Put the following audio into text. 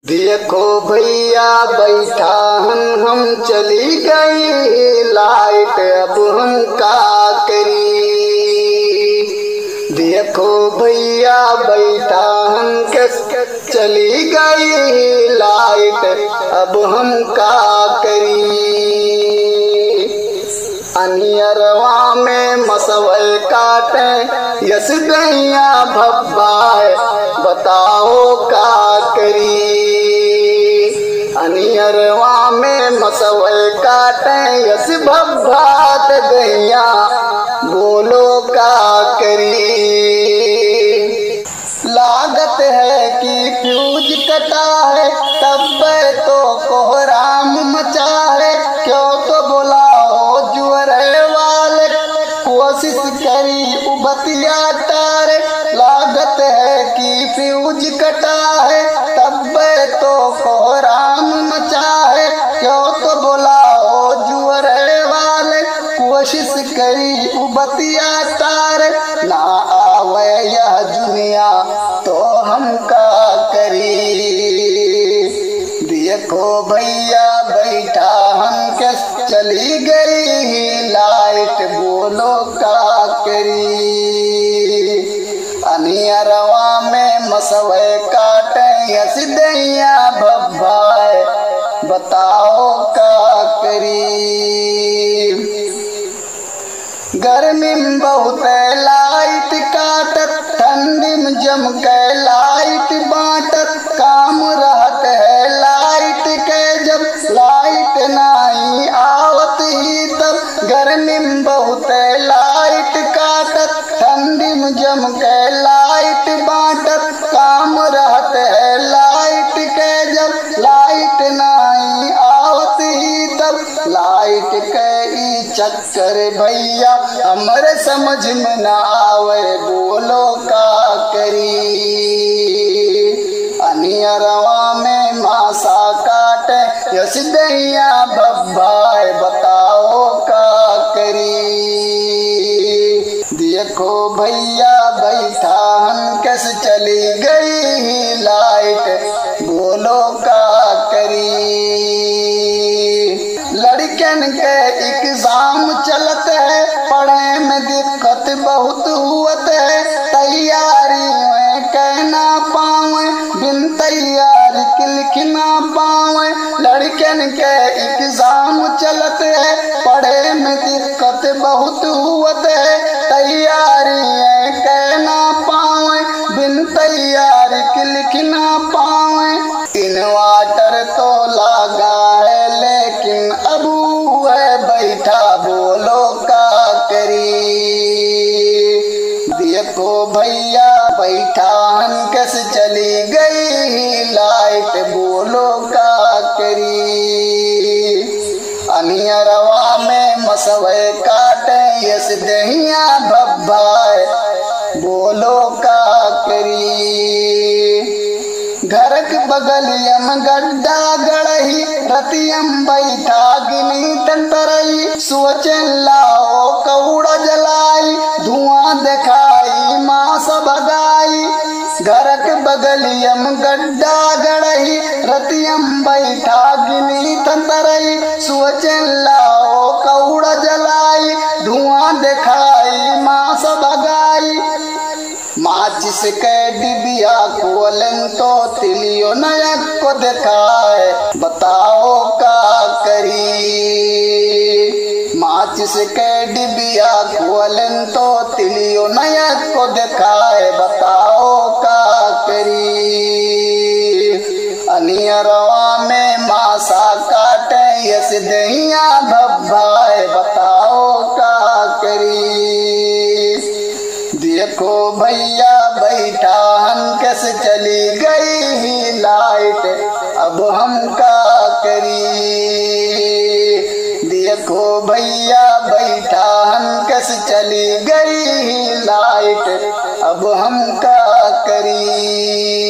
देखो भैया बैठा हम चली गई लाइट, अब हम का करी। देखो भैया बैठा हम चली गई लाइट, अब हम का करी। अनियरवा में मसवल काटे यस दैया भब्बाए, बताओ का करी। अनियरवा में मसवल काटे यस भब्बात दैया, बोलो का करी। लागत है कि फ्यूज कटा है, तब तो कोहराम मचा है। क्यों तो बोला कोशिश करी उबतिया तारे। लागत है कि फ्यूज कटा है, तब तो कोहराम मचा है। क्यों तो बोला हो जुअरे वाले, कोशिश करी उबतिया तारे। ना आवे यह दुनिया तो हम का करी। देखो भैया बैठा हम के चली गई लाइट, बोलो का करी। अनियरवा में मसवे काटे यस दैया भब्बाए, बताओ का करी। गर्मी में बहुत लाइट काटत, ठंडी में जम के लाइट बांटत। काम रहत है लाइट के जब लाइट नहीं आवत ही तब। गर्मी में बहुत लाइट काटत, ठंडी में जम के लाइट बांटत। काम रहत है लाइट के जब लाइट नहीं आवत ही तब। लाइट के ई चक्कर भैया हमरे समझ में ना आवे, बोलो का करी। अनियरवा में मासा काटे यस दैया भब्बाए, बताओ का करी। देखो भैया बैठा हम कैसे चली गई लाइट, बोलो का करी। लड़कन के एग्जाम चलत है, पढ़े में दिक्कत बहुत हुअत है। तैयारी में कहना पावे, बिन तैयारी के लिखना पावे। लड़कन के एग्जाम चलत है, पढ़े में दिक्कत बहुत हुअत है। तैयारी में कहना पावे, बिन तैयारी के लिखना पावे। इन्वर्टर तो लगा है लेकिन अबू है बैठा, बोलो का करी। देखो भैया बैठा हम कैसे चली गई लाइट, बोलो का करी। अनियरवा में मसवे काटे यस दैया भब्बाए, बोलो का करी। घर के बगलिया में गड्ढा गड़ही, रतियम बैठा गिनी तंतरई। सोचन लाओ कौड़ा जलाई, धुआं दिखाई मास भगाई। घर के बगलिया में गड्ढा गड़ही, रतियम बैठा गिनी तंतरई। सोचन लाओ कौड़ा जलाई, धुआं दिखाई मास भगाई। माचिस के डिबिया खोलन तो तिलियो नयक को दिखाए, बताओ का करी। माचिस के डिबिया खोलन तो तिलियो नयक को दिखाए, बताओ का करी। अनियरवा में मासा काटे यस दैया भब्बाए, बताओ का करी। देखो भैया बैठा हम कैसे चली गई लाइट, अब हम का करी। देखो भैया बैठा हम कैसे चली गई लाइट, अब हम का करी।